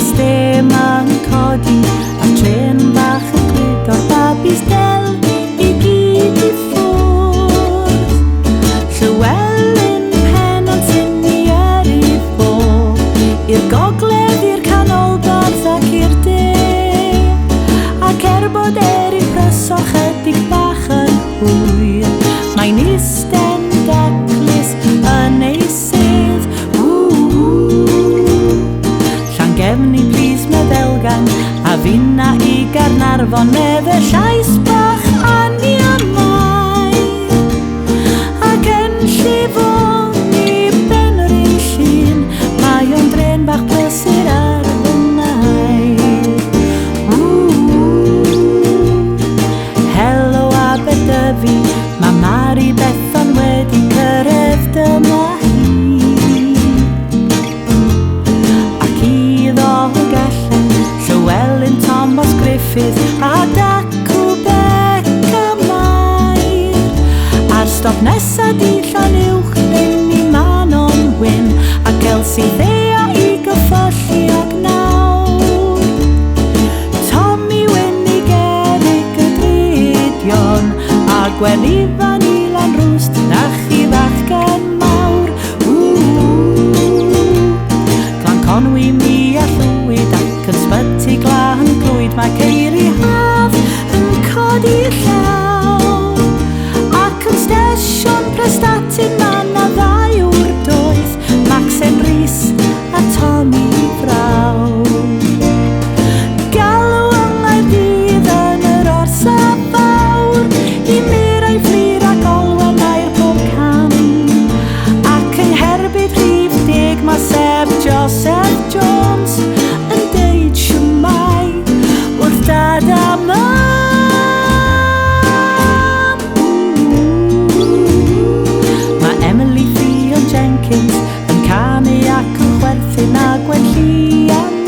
stem yn codi a tren bach yn glyd o'r babis del I gyd I ffwrdd Llywelyn Pennant sy'n I yrifo i'r gogledd i'r canolbarth ac i'r de ac bod I prysor chydig bach yn hwyr mae'n isten daclus yn ei sedd Llangefni plis meddelgan a finna I Garnarfon medde llais bach aniamau ac yn llifon I ben yr un llun mae o'n dren bach plesur ar fy nain Helo Aberdyfi mae Mari Bethan wedi cyrraedd dyma hi ac iddo gallen Llywelyn Thomas Griffith a Dacw Beca Mair a'r stop nesa di Llanuwch yn I Manon Wyn ac Elsie Thea I gyffyllu ac nawr Tommy Wyn I Gerrig y Dridion a Gwenifan I Lanrwst na chi fachgen mawr Glan Conwy mi a Llwyd ac yn sbyty glan glwyd mae Ceiri Haf yn codi llaw ac yn stesion prestatyn ma' na ddau wrdoedd Maxen Rhys a Tommy Frawd Galw yng Nghaerdydd yn yr orsaf fawr I Mirai Fflir ac Olwen ai'r bob cam ac yng Ngherbyd Rhif 10 mae Sef Joseph Jones yn deud siwmai wrth dad a mam Mae Emily Ffion Jenkins yn canu ac yn chwerthin a Gwenllian